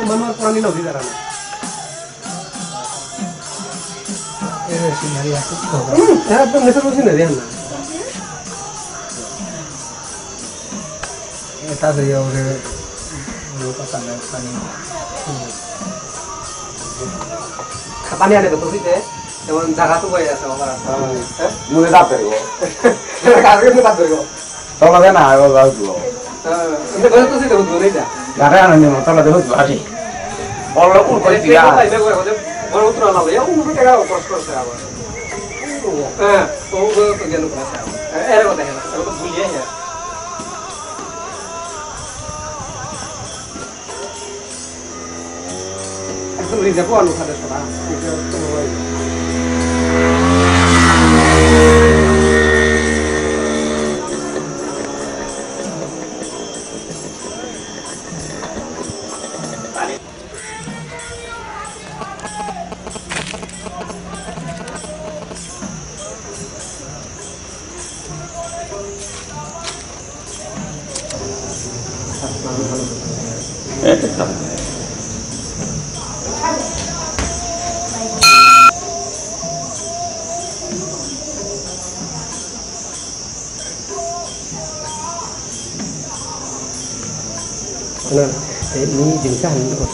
manual kurang ini tidak ada. Sih hari aku tahu. Ya, apa mesra sih dari mana? Eta dia udah lupa tanda tani. Kapan ya ada betul sih deh? Teman jaga tuh ya sama orang. Mulai dapat kok. Kagak mulai dapat kok. Tolong kan aku tahu dulu. Ini kalau tuh sih dapat dulu aja. Karena anak mau tolong dapat lagi. Kalau pun kau tidak. Baru terus lalu ya, umur kita kos ya. Umur kerjaan keras ya. Ada kok dah, kalau bulian ya. Itu beli jagoan ada sekarang. Itu mulai. Nah, ini jenisnya ini kok.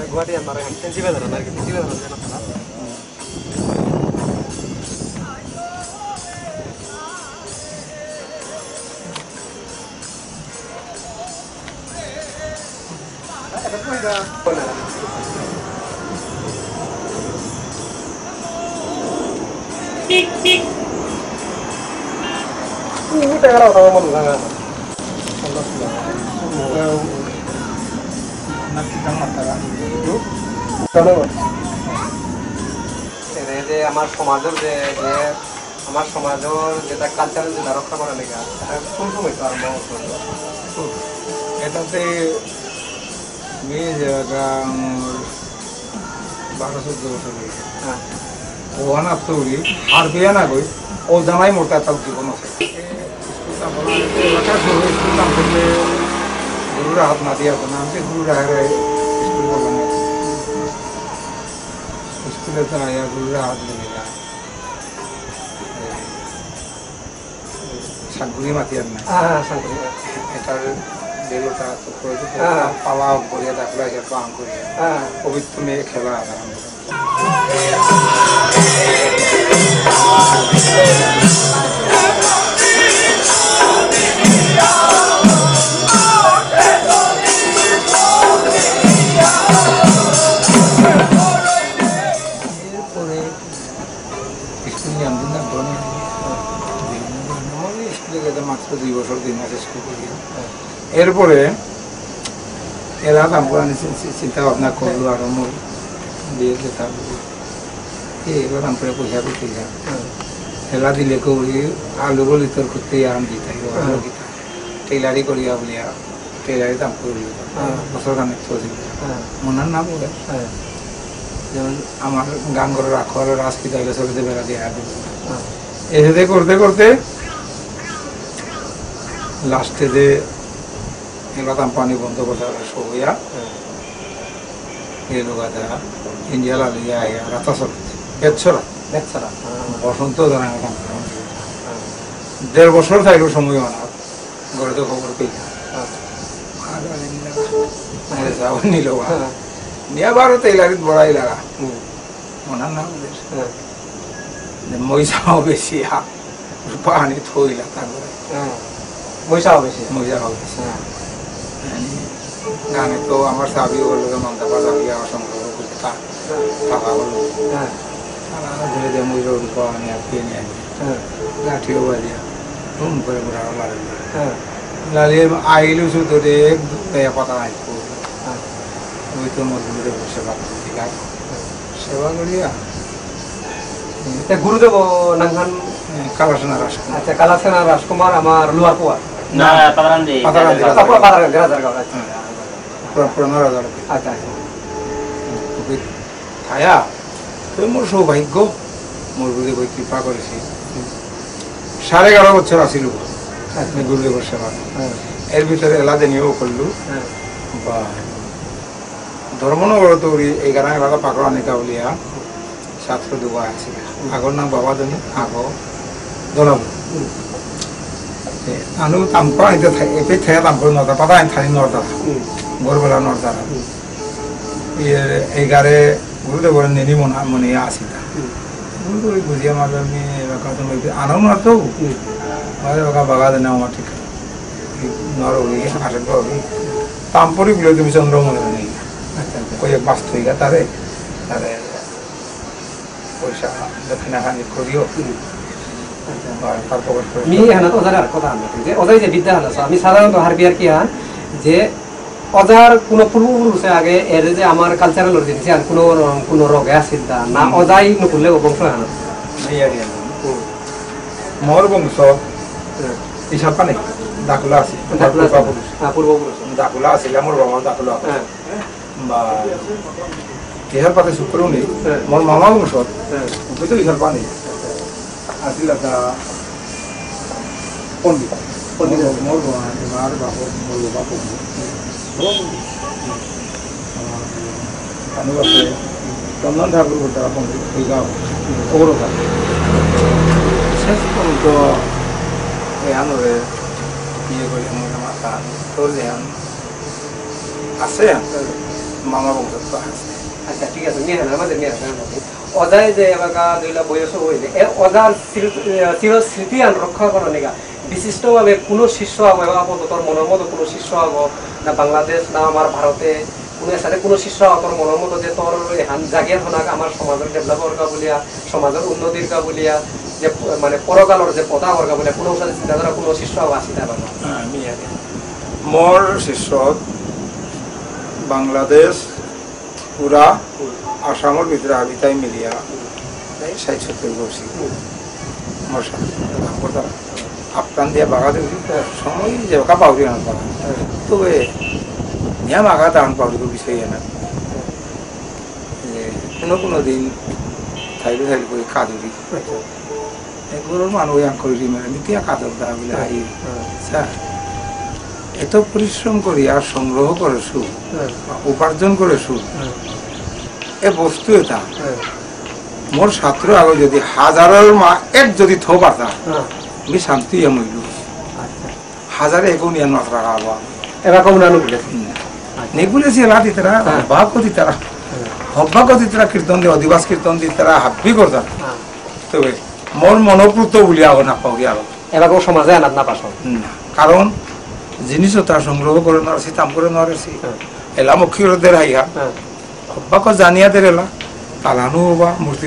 Guardi al mare, non si vedono, perché si vedono che non fanno. Poi da tik. Ini tegak tahu mau nggak? Nanti jangan marah. চলো যে আমার সমাজের যে আমার সমাজের যেটা cultural যেটা রক্ষা করা লেগে কোন সময় তো আরম্ভ করলো এটাতে মেয়ে জায়গা 12-14 বছর হয়েছে ও আনাপ তৈরি আর বিয়ে না গই ও জামাই মোটা তার জীবন আছে স্কুলটা বলা এলাকার স্কুল নাম করলে গুরুরা হাত না দিয়ে না আমি গুরুরা হারে স্কুল বলা স্কুলে তো আয়া গুরুরা হাত দিয়ে না সাগুরি মাতিয়ার না এটার বেলুটা তো প্রয়োজন পাওয়া করিয়া দেখলো এটা পান করিয়া পবিত্র মেয়ে খেলা আরম্ভ দিন না ধরে স্কুলে গেছে মাত্র 2 বছর 3 মাস স্কুল করি এরপরে এরা আমরা চিন্তা ভাবনা করলো আর মোর বিয়েতে থাকবো এবার আমরা পয়সা করতে যাই এলা দিলে করি আলু বলি তোর করতে আরাম দিতে টেলারি করিয়া বলিয়া টেলারি দাম করি বছর খানে চলছিল মনার না বলে যেমন আমার গান করে রাখো আর রাজকিতা হইলে চলিতে বেড়া দিয়ে এসে করতে করতে লাস্টে যে এলাকাম পানি বন্ধ করতে সইয়া এই লোক আছে ইন্ডিয়া লালিয়া আইয়া রাতা চলছে বেচ্ছরা বসন্ত জানা 1.5 বছর থাকলো সময় অনার ঘরে তো খবর পেয়ে নিল নিয়ে বারো তেলারিত বড়াই লাগা ওনার নাম মহিষাও বেশি পানি থইলা তারপরে মহিষাও বেশি গানে তো আমার চাবি হলো মমতা চাবি আমার সংগ্রহ করতে থাকা হলো ধরে দিয়ে মহিষা পানি আপিয়ে নিয়ে লাঠিও বাজিয়া ধুম করে ঘোরানো লালিয়ে আইলু শুধু কথা আইকো ওই তো মজদুরে সেবা করতে সেবা করিয়া গুরুদেব নাঙ্গান কালাসেনা রাজকুমার আচ্ছা কালাসেনা রাজকুমার আমার লোয়ার পোয়া না পাতারান্দি পুরানো রাজার আচ্ছা ছায়া তো মোর সৌভাগ্য মোর গুরুদেব কৃপা করেছি 11.5 বছর আসিল গুরুদেবের সেবা এর ভিতরে এলাদে নিয়েও করলু বা ধর্মনগর তৌরি 11 এলাকা পাকড়া নিকা বলিয়া ছাত্র দুবা আছে আগর নাম বাবা ধনী আগ দলাব আনু তাম্পা এটা এপে থেকে তাম্পর নটা পাতা আইন থানি নটা গরবেলা নটা এই গারে গুরুদেবর নেনি মনে আসিতা গুরুদেব বুঝিয়া মারবে আমি এলাকা তো আনাও না তো বাগা দেন আমার ঠিক নর আসেন তাম্পরি গুলো তুমি চন্দ্র মনে নেই কয়েক মাস থইগা তারে তারে পয়সা দক্ষিণাখানি করিও মি হানাত ওজার কথা আনতে যে ওজাই যে বিদ্যা হানাস আমি সাধারণত হারবিয়ার কি হান যে ওজার কোনো পূর্বপুরুষে আগে এর যে আমার কালচারাল জিনিস আর কোনো রোগে আসিল না ওজাই নকুলে বংশ হানা মোর বংশ হিসাব পানে দাকুলা আছে পূর্বপুরুষ দাকুলা আছিল মোর বাবা দাকুলা বা হিসাব পাতে শুক্র নেই মোর মামা বংশ তো হিসাব পানি আসিল একটা পণ্ডিত মোর আমার বাপ মোর বাপ আছে চন্দন ঠাকুর তারা পণ্ডিত ওই গাঁও ওগুলো শেষ পর্যন্ত এহানরে ইয়ে করে মাথা তোর যেহান আছে মামা বংশ তো আছে আচ্ছা ঠিক আছে নিয়ে হানা আমাদের নিয়ে হানা অজাই যে এলাকা দুইলা বয়স হইলে এ অজার চির স্মৃতি আন রক্ষা করার নিগা বিশিষ্টভাবে কোনো শিষ্য আপাতত তোর মনের মতো কোনো শিষ্য হব না বাংলাদেশ না আমার ভারতে কোনো সাথে কোনো শিষ্য তোর মনের মতো যে তোর হান জাগিয়ার হনাক আমার সমাজের ডেভেলপ করকা বলিয়া সমাজের উন্নতির কা বলিয়া যে মানে পরকালের যে পতা করকা বলিয়া কোনো সাথে চিন্তাধারা কোনো শিষ্য আসি না আমি মোর শিষ্য বাংলাদেশ পুরা আসামের ভিতরে আবিতাই মিলিয়া 60-70 বছর মোর সাথে আফগান দিয়া বাগা দেবী সময় যে বাকা পাউরি আন পাওয়া তবে নিয়ম আগা দান পাউরি বিষয় না কোনো দিন থাইলে করে কাজুরি এগুলোর মানুষ করি মানে নিতিয়া কাজর দা বলে আই এত পরিশ্রম করি আর সংগ্রহ করেছু উপার্জন করেছু এ বস্তু এটা মোর ছাত্র আগে যদি হাজারের মা এক যদি থো পারতা আমি শান্তি মইল হাজারে একো নিয়ে নট রাখা হবো এবার কম নানু বলে নেগুলেছি লাতি তারা ভাগ্য দি তারা হব্বাগ্য দি তারা কীর্তন দিয়ে অধিবাস কীর্তন দি তারা হাব্বি করতাম তবে মোর মনোপ্রুত বলি আগ না পাওয়া আগ এবার কোনো সমাজে আনাত না পাস না কারণ জিনিসও তার সংগ্রহ করে নড়ছি তাম করে নড়েছি এলা মুখিরদের হাইয়া হব্বাক জানিয়া দের এলা তালানো বা মূর্তি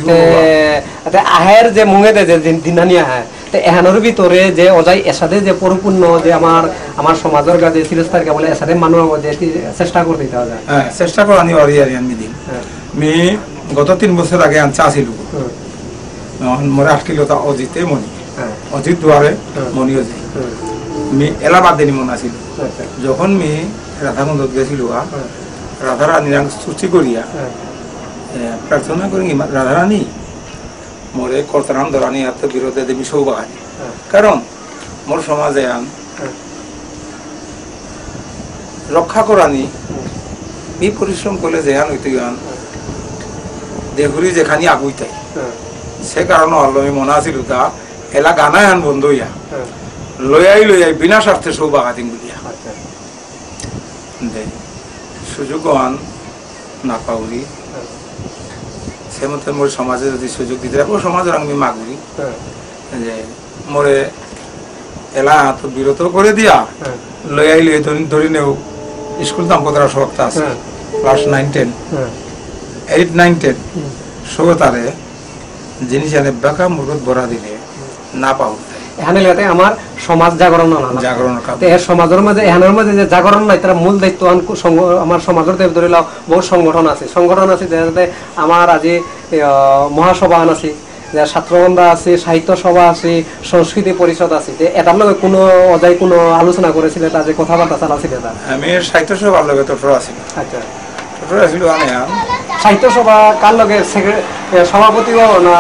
আহের যে মুঙেতে যে দিনানি আহে তো এহানোর ভিতরে যে অজাই এসাদে যে পরিপূর্ণ যে আমার সমাজের কাছে চিরস্থায়ী বলে এসাদে মানুষ যে চেষ্টা করে দিতে হবে হ্যাঁ চেষ্টা করে আনি আরি আরি আমি দিন আমি গত 3 বছর আগে আনছে আসিল মোর 8 কিলো তা অজিতে মনি অজিত দুয়ারে মনি অজিত আমি এলাহাবাদ দিনই মন আসিল যখন আমি রাধাকুণ্ডত গেছিল রাধারানী সূচি করিয়া প্রার্থনা করি রাধারানী মোরে কর্তারাম ধরানি হাতে বিরোধে দেবী সৌভাগানি কারণ মোর সমাজে আন রক্ষা করানি ই পরিশ্রম করলে যেহান হইতে গান দেহুরি যেখানে আগুইতাই সে কারণে হল আমি মনে আছিল তা এলা গানায় আন বন্ধ হইয়া লইয়াই বিনা স্বার্থে সৌভাগাতি বলিয়া সুযোগ আন না পাউরি সে মতে মোর সমাজে যদি সুযোগ দিতে ও সমাজের আমি মাগুরি যে মোরে এলা তো বিরত করে দিয়া লইয়াই ধরি নেও স্কুল দাম কতটা সপ্তাহ আছে ক্লাস 9-10 8-9-10 সবতারে জিনিস আনে বাঁকা মুরত ভরা দিলে না পাও এখানে লেতে আমার সমাজ জাগরণ জাগরণের কাজ এর সমাজের মাঝে এখানের মাঝে যে জাগরণ নাই তার মূল দায়িত্ব আমার সমাজের দেব ধরে লাও বহু সংগঠন আছে যাতে আমার আজি মহাসভা আছে ছাত্রবন্ধা আছে সাহিত্য সভা আছে সংস্কৃতি পরিষদ আছে এটার লগে কোনো অজাই কোনো আলোচনা করেছিল তা যে কথাবার্তা চালাছিল তা আমি সাহিত্য সভার লগে তো আছি আচ্ছা আসিল আনে সাহিত্য সভা কার লগে সভাপতি না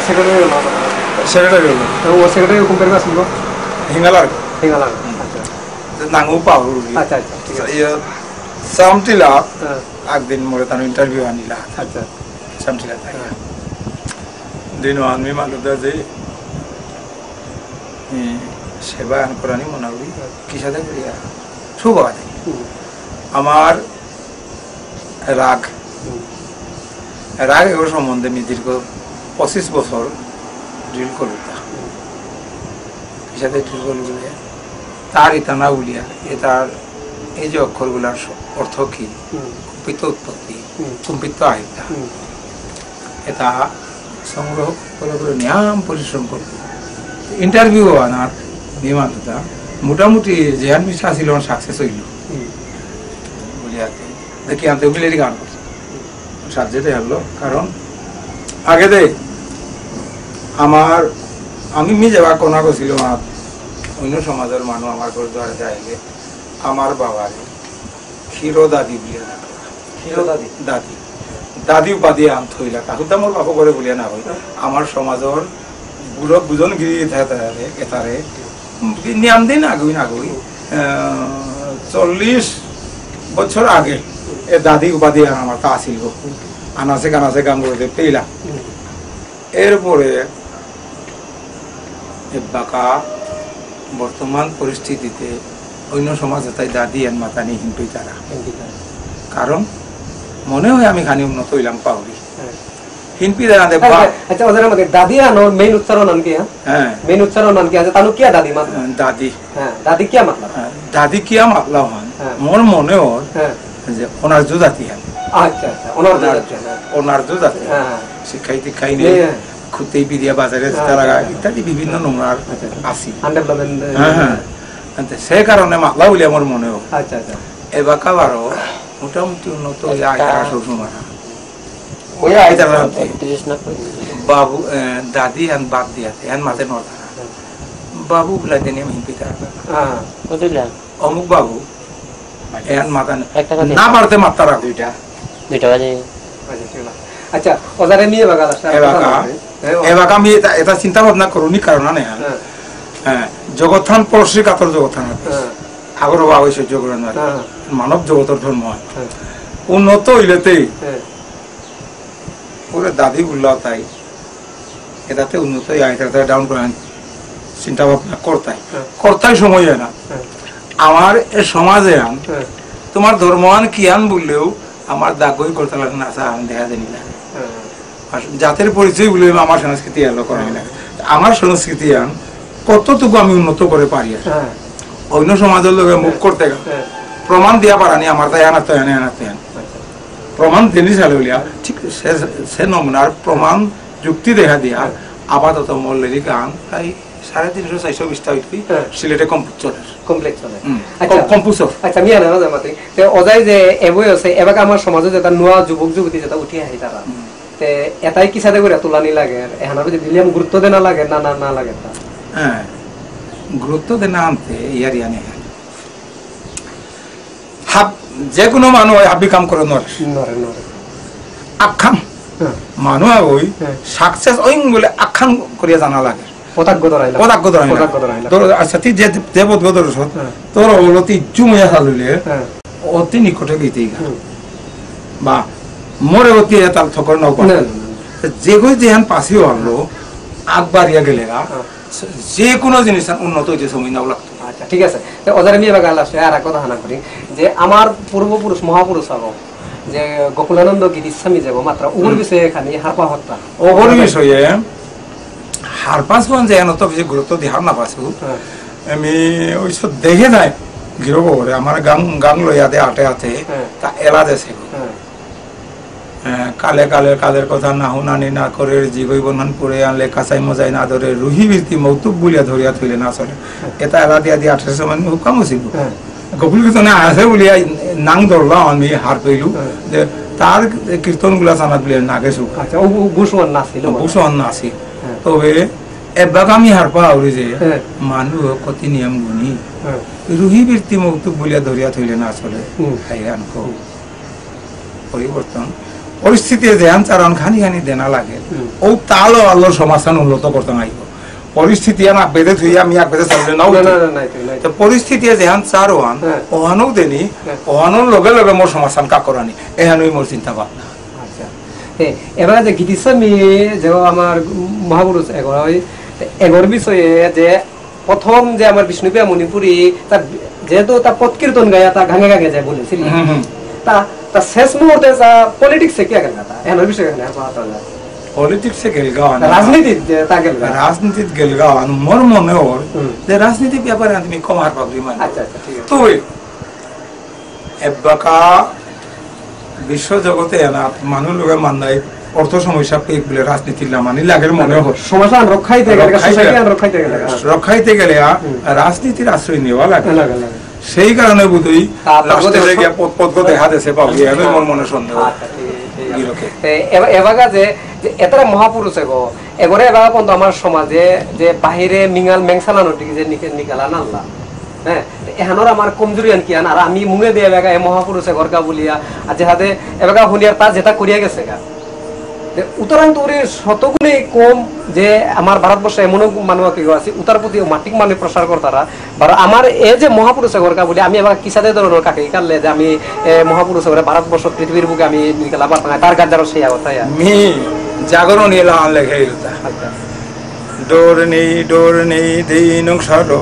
সেক্রেটারি সেক্রেটারি ও সেক্রেটারি কোম্পানি আসিল হিঙ্গালার আচ্ছা নাঙ্গু পাহু আচ্ছা আচ্ছা ঠিক আছে সামটিলা একদিন মোরে তার ইন্টারভিউ আনিলা আচ্ছা সামটিলা দিন আমি মালুদা যে সেবা করানি মনে করি কি সাথে করিয়া শুভ আমার রাগ এগুলো সম্বন্ধে আমি দীর্ঘ 25 বছর ড্রিল করি কি সাথে ড্রিল করি বলে তার ইতা না বলিয়া তার এই যে অক্ষরগুলার অর্থ কি কুম্পিত উৎপত্তি কুম্পিত আহিতা এটা সংগ্রহ করে নিয়াম পরিশ্রম করব ইন্টারভিউ আনার বিমানটা মোটামুটি যেহান মিশা ছিল সাকসেস হইল বলিয়াতে দেখি আনতে মিলেরই গান করছে সাবজেক্টে হলো কারণ আগে দে আমি যাওয়া কোনা করছিল অন্য সমাজের মানুষ আমার ঘর দ্বারে যাইলে আমার বাবার ক্ষীর দাদি বলিয়া দাদি উপাধি আন থইলা কাকুতা মোর বাপু করে বলিয়া না হই আমার সমাজের বুড়ো বুজনগিরি এটারে নিয়াম দিন আগুই 40 বছর আগে এ দাদি উপাধি আমার তা আসিল আনাসে কানাসে গান করতে পেলাম এরপরে বাঁকা বর্তমান পরিস্থিতিতে অন্য সমাজে তাই দাদি আর মাতা নিয়ে হিন্দুই তারা কারণ মনে হয় আমি খানি উন্নত হইলাম পাউরি হিনপি দাদা আচ্ছা ওদের মধ্যে দাদি আনোর মেইন উচ্চারণ নাম কি হ্যাঁ মেইন উচ্চারণ নাম কি আছে তানু কিয়া দাদি মাতলা দাদি হ্যাঁ দাদি কিয়া মাতলা দাদি কিয়া মাতলা হন মোর মনে হয় যে ওনার জাতি হন আচ্ছা আচ্ছা ওনার জাতি হ্যাঁ শিক্ষাই দীক্ষাই নেই খুঁতেই বিরিয়া বাজারে লাগা ইত্যাদি বিভিন্ন নোংরার আসি হ্যাঁ সে কারণে মাতলা বলে আমার মনে হয় আচ্ছা আচ্ছা এবার কাবারও মোটামুটি উন্নত শ্বশুরমারা বাবু দাদি হ্যান বাপ দিয়াতে হ্যান মাঝে নটা বাবু বলে দেনি আমি পিতা অমুক বাবু হ্যান মাথা না পারতে মাত্রা রাখ দুইটা বাজে আচ্ছা ওজারে নিয়ে বাগাল এবার আমি এটা চিন্তা ভাবনা করুনি কারণ না হ্যাঁ জগৎথান পরশ্রী কাতর জগৎথান আগর বাবা সহ্য করে মানব জগতের ধর্ম উন্নত হইলেতেই পুরো দাদি বললাও তাই এটাতে উন্নত ডাউন করে চিন্তা ভাবনা করতাই সময় হয় না আমার এ সমাজে আন তোমার ধর্মান কি আন বললেও আমার দাগই করতে লাগে না আন দেখা জানি না জাতের পরিচয় বলে আমার সংস্কৃতি এলো করাই লাগে আমার সংস্কৃতি আন কতটুকু আমি উন্নত করে পারি অন্য সমাজের লোক মুখ করতে প্রমাণ দিয়া পারানি আমার তাই আনাতে প্রমাণ জিনিস হলিয়া ঠিক সে নমুনার প্রমাণ যুক্তি দেখা দিয়া আপাতত মল্লেরই গান তাই 350-420টা উঠবি সিলেটে কমপ্লিট চলে কমপ্লেক্স চলে কম্পোজর আচ্ছা মিয়া না জামাতে তে অজাই যে এবই আছে এবাক আমার সমাজে যেটা নোয়া যুবক যুবতী যেটা উঠি আহি তারা তে এটাই কি সাথে করে তুলানি লাগে এখানে যদি দিলাম গুরুত্ব দেনা লাগে না না না লাগে তা হ্যাঁ গুরুত্ব দেনা আনতে ইয়ার ইয়ানে হাব যে কোনো মানুষ হাবি কাম করে নরে নরে আখ্যান মানুষ ওই সাকসেস ওই বলে আখ্যান করিয়া জানা লাগে আচ্ছা তুই যে বোধ তোর অতি জুমিয়া চালিলে অতি নিকটে গেতে বা মরে অতি তাল থকর নাও যে কই যেহান পাশিও হলো আগবাড়িয়া গেলে যে কোনো জিনিস উন্নত হইতে সময় নাও লাগতো আচ্ছা ঠিক আছে ওদের আমি এবার গাল আসলে আর এক কথা হানা করি যে আমার পূর্বপুরুষ মহাপুরুষ হব যে গোকুলানন্দ গিরিস্বামী যাব মাত্র ওর বিষয়ে খানি হারপা হত্যা ওর বিষয়ে হারপাস যে এত বেশি গুরুত্ব দিহার না পাইছো আমি ওইসব দেখে নাই গিরব করে আমার গাং লইয়া দে আটে হাতে তা এলা দেছে কালে কালে কালের কথা না হুনানি না করে জীবই বন্ধন পড়ে আনলে কাঁচাই মজাই না ধরে রুহি বৃত্তি মৌতুক বুলিয়া ধরিয়া থইলে না চলে এটা এলা দিয়া দিয়ে 1800 মানে হুকাম হইছিল গোকুল কীর্তনে আছে বলিয়া নাং ধরলাম আমি হার পেইলু যে তার কীর্তন গুলা জানা বলে না গেছো আচ্ছা ও বুসওয়ান নাছিল তবে এবার আমি হারপা আউরি যে মানুষ কতি নিয়ম গুণী রুহি বৃত্তি মৌতুক বলিয়া ধরিয়া থইলে না চলে পরিবর্তন পরিস্থিতি ধ্যান চারণ খানি খানি দেনা লাগে ও তালো আল্লোর সমাধান উন্নত করতে আইব পরিস্থিতি না বেঁধে থুই আমি এক বেঁধে চাইলে নাও পরিস্থিতি ধ্যান চারণ ওহানও দেনি ওহানোর লগে লগে মোর সমাধান কাকরানি এহানই মোর চিন্তা ভাবনা এবার যে গীতিস্বামী যে আমার মহাপুরুষ এগর বিষয়ে যে প্রথম যে আমার বিষ্ণুপ্রিয়া মণিপুরী তার যেহেতু তার পথ কীর্তন গায়া তা গাঙে গাঙে যায় বলেছিল তা শেষ মুহূর্তে পলিটিক্সে কি গেল তা এর বিষয়ে পলিটিক্সে গেল গান রাজনীতিত গেল গান মোর মনে ওর যে রাজনীতি ব্যাপারে তুমি কমার পাবলি মানে আচ্ছা আচ্ছা ঠিক আছে তুই এবাকা বিশ্ব জগতে না মানুষ লোকে মান নাই অর্থ সমস্যা পেয়ে বলে রাজনীতির মানি লাগের মনে হয় সমস্যা রক্ষাইতে গেলে রাজনীতির আশ্রয় নেওয়া লাগে সেই কারণে বুঝই দেখা দেশে পাবি মোর মনে সন্দেহ এবাগা যে এতটা মহাপুরুষ এগরে এবাগা পর্যন্ত আমার সমাজে যে বাহিরে মিঙাল মেংসালানো যে নিকালা নাল্লা হ্যাঁ এহানোর আমার কমজোরি আনকি আন আর আমি মুঙে দিয়ে এবাগা এ মহাপুরুষে ঘরকা বলিয়া আর যেহাতে এবাগা শুনিয়ার তা যেটা করিয়া গেছে গা উত্তরাং তোরে শতগুণে কম যে আমার ভারতবর্ষে এমন মানুষ কি আছে উত্তর প্রতি মাটিক মানে প্রসার করতারা আর আমার এ যে মহাপুরুষে ঘরকা বলি আমি এবার কিসাদে ধরনের কাকে কাটলে যে আমি মহাপুরুষে ঘরে ভারতবর্ষ পৃথিবীর বুকে আমি নিকালা পারতাম তার গাজারও সেই অবস্থায় মি জাগরণ এলা লেখে ডোর নেই দিন সাডো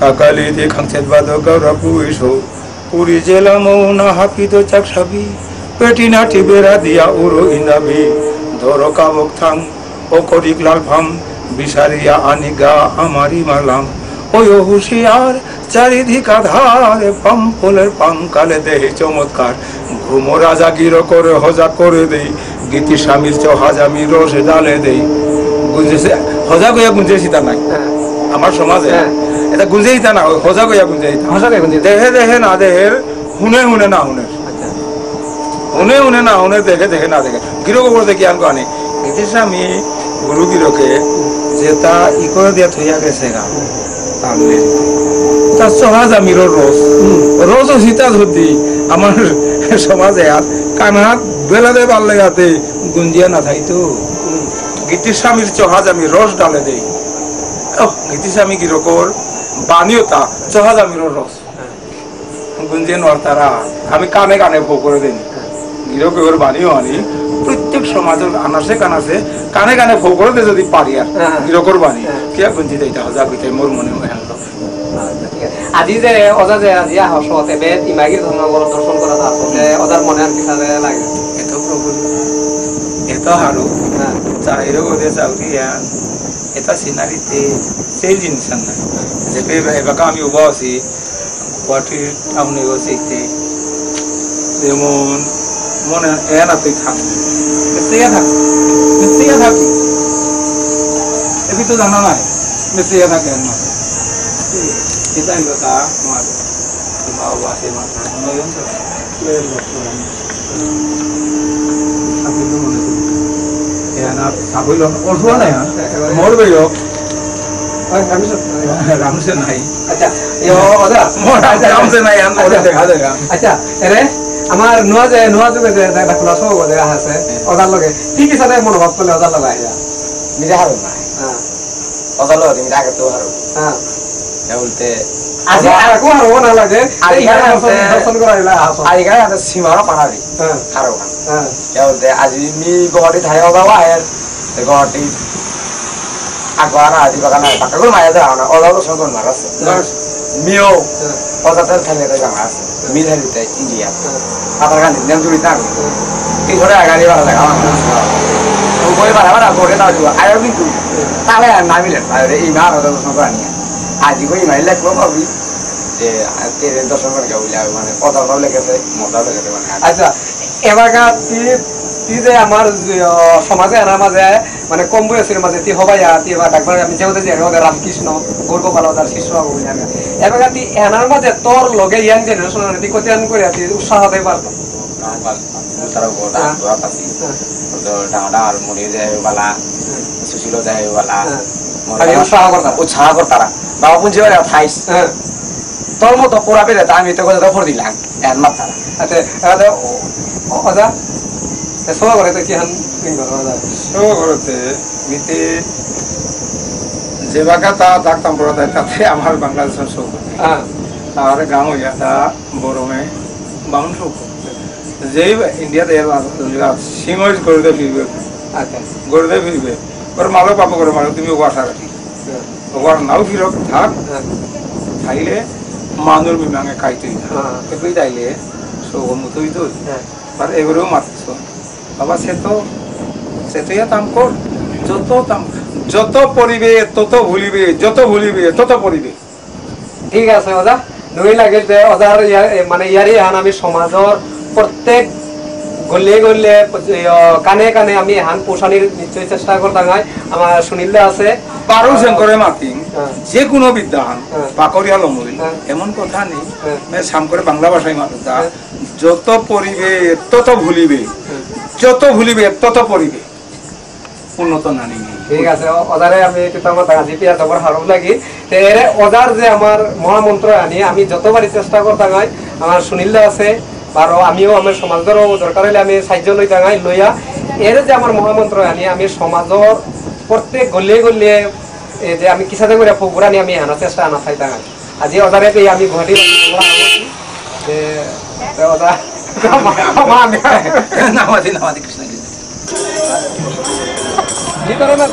কাকালি দে খাংচেত বাদ গৌরব উইসো পুরী জেলা মৌনা হাফিদ চাকসাবি পেটিনা টিবেরা দিয়া উড়ো ইন্দাবি ধরো কাবক থাং ও করিক লাল ভাম বিসারিয়া আনিগা আমারি মালাম ওই হুশিয়ার চারিদিক আধারে পাম ফুলের পাঙ্কালে দেহে চমৎকার ঘুমো রাজা গিরো করে হজা করে দেই গীতি স্বামীর চহাজামি রসে ডালে দেই গুঞ্জেছে হজা গইয়া গুঞ্জেছি তা নাই আমার সমাজে এটা গুঞ্জেই তা না হজা গইয়া গুঞ্জেই দেহে দেহে না দেহের হুনে হুনে না হুনে উনে উনে না উনে দেখে দেখে না দেখে গিরো গোবর দেখি আনকো আনি গীতি স্বামী গুরু গিরোকে যে তা ই করে দিয়া থইয়া গেছে গা তাহলে তার চহাজামির রোজ সীতা ধরতি আমার সমাজে আর কানহাত বেলাতে পারলে গাতে গুঞ্জিয়া না থাইতো গীতির স্বামীর চহাজামি রস ডালে দেই গীতির স্বামী গিরকর বানিও তা চহাজামির রস গুঞ্জিয়ে নর তারা আমি কানে কানে বউ করে দিই গিরকের বানিও আনি প্রত্যেক সমাজের আনাসে কানাসে কানে কানে বউ করে দে যদি পারি আর গিরকর বানি কিয়া গুঞ্জি দেই তা হজা কইতে মোর মনে হয় আজি যে অজা যে আজি হসতে বেদ ইমাগির ধর্মগর দর্শন করা আছে অজার মনে আর কি লাগে এত প্রভু এত হারু চাইরো গদে চাউরিয়া এটা সিনারিতে সেই জিনিস না যে এবাকা আমি উবা আছি গুয়াহাটির টাউনে গেছে যেমন মনে এ না তুই থাক মেসিয়া থাকি এবি তো জানা নাই মেসিয়া থাকে না kita yang kata mau di bawah sih mas mau yang apa itu mana tuh ya nak sabun lo orang mana ya mau beli ramsen naik আচ্ছা yo oda mau ramsen naik yang orang দেখা দেখা আচ্ছা এরে আমার নোয়া যুগে যে দেখলা সব ওদের আছে ওদার লগে কি কি সাথে মনোভাব করলে ওদার লগে আইয়া মিরা হারো না হ্যাঁ ওদার লগে মিরা আগে তো হারো হ্যাঁ বলতে আজি আর কো হারো না লাগে আর এখানে দর্শন করাইলা আসো আর এখানে আছে সীমারও পাহাড়ি হ্যাঁ হারো হ্যাঁ বলতে আজি মি গড়ি থাইও বাবা এর গড়ি আগবারা আদি বাগান পাকা করে মায়া দাও না ওদাও তো সঙ্গ মারাছে মিও ওদাতে থাইলে তো জানা আছে মি থাইতে ইন্ডিয়া আবার গান দিন জুড়ি না এই ধরে গাড়ি ভাড়া লাগা ও বই ভাড়া করে দাও আয়ো কিন্তু তাহলে নামিলে তাহলে এই মার ওদাও সঙ্গ আনিয়া আজি কই মাইল লাগলো ভাবি যে তেরে দর্শন করে গাউলা মানে কথাও লেগেছে মজাও লেগেছে মানে আচ্ছা এবারকা তুই যে আমার সমাজে আনার মাঝে মানে কম বয়সের মাঝে তুই হবাই তুই এবার ডাক্তার আমি যেহেতু যে রামকৃষ্ণ গৌরগোপাল তার শিষ্য হবো বলি আমি এবার তুই এনার মাঝে তোর লগে ইয়াং জেনারেশন তুই কতিয়ান করে তুই উৎসাহ হতে পারতো তারা গোটা দোয়া পাসি তো ডাঙা আর মুড়ি যায় বালা সুশীল যায় বালা উৎসাহ করতারা বাবা পুঞ্জি বারে থাইস তোর মতো পুরা পেলে আমি তো কথা ফোর দিলাম এর মাথারা আচ্ছা ওদা সবা করে তো কি হান সব করতে মিতে যে বাগা তা ডাক্তার পড়া তাতে আমার বাংলাদেশের সব হ্যাঁ আর গাঁও হইয়া তা বড়মে বামন সব যেই ইন্ডিয়াতে সিমজ করতে ফিরবে আচ্ছা করতে ফিরবে ওর মালো পাবো করে মালো তুমি ওয়ার থাকি ওয়ার নাও ফিরক থাক খাইলে মানুষ বিমাঙে খাইতেই এগুলি তাইলে সব মতোই তো আর এগুলোও মারছ বাবা সে তো ইয়া তাম কর যত পড়িবে তত ভুলিবে যত ভুলিবে তত পড়িবে ঠিক আছে ওদা দুই লাগে যে ওদার মানে ইয়ারি হান আমি সমাজৰ প্রত্যেক গলে গলে কানে কানে আমি হান পোষানির নিশ্চয় চেষ্টা করতাম আমার সুনীল আছে পারো শঙ্করে মাতিং যে কোনো বিদ্যাহান পাকরিয়া লমরি এমন কথা নেই সাম করে বাংলা ভাষায় মানুষটা যত পড়িবে তত ভুলিবে যত ভুলিবে তত পড়িবে উন্নত নানি ঠিক আছে ওদারে আমি আমার আজি পিয়া জবর হারম লাগি এরে ওদার যে আমার মহামন্ত্র আনি আমি যতবারই চেষ্টা করতাম আমার সুনীল আছে বারো আমিও আমার সমাজেরও দরকার হলে আমি সাহায্য লই যাই লইয়া এর যে আমার মহামন্ত্র আনি আমি সমাজের প্রত্যেক গলিয়ে গলিয়ে যে আমি কিসাতে করে পুকুরানি আমি আনার চেষ্টা আনা চাইতাম আজি ওদারে পেয়ে আমি গুয়াহাটি ওদা নামাজি নামাজি কৃষ্ণ ভিতরে না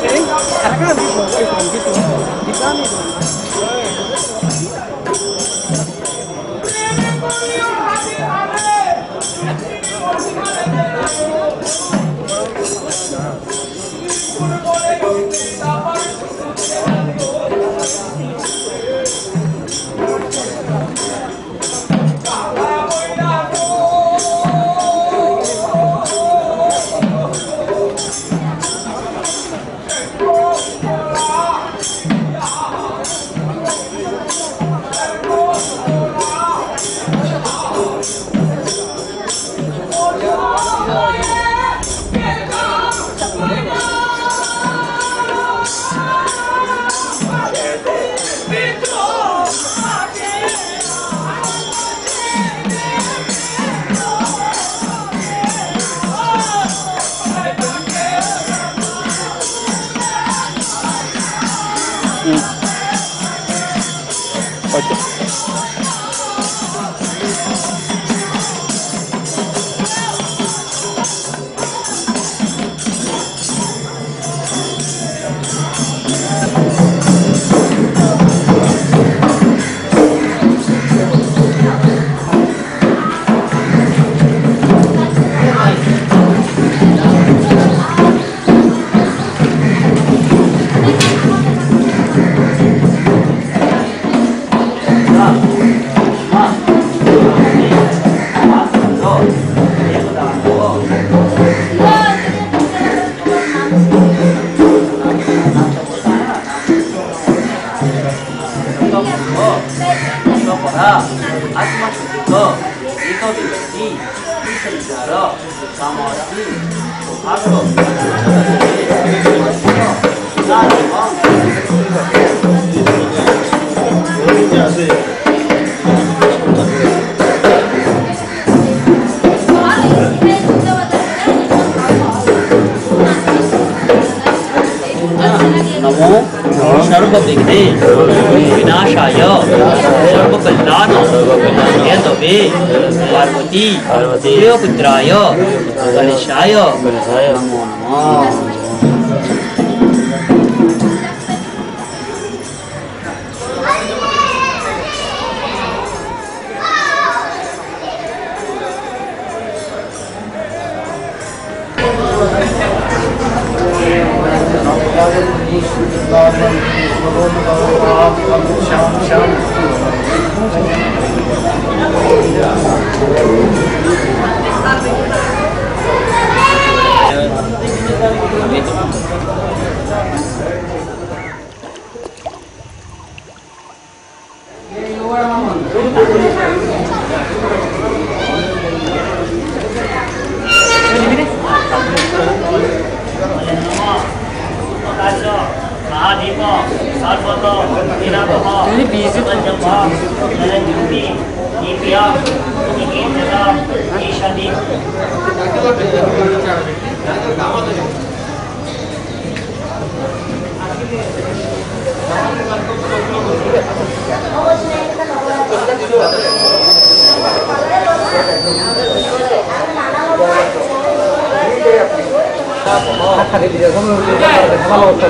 परा आत्मशुद्ध एक व्यक्ति संसार सामर्थ्य नमो सर्वविघ्ने विनाशाय सर्वकल्याण हेतवे पार्वती देवपुत्राय गणेशाय नमो नमः। Kalau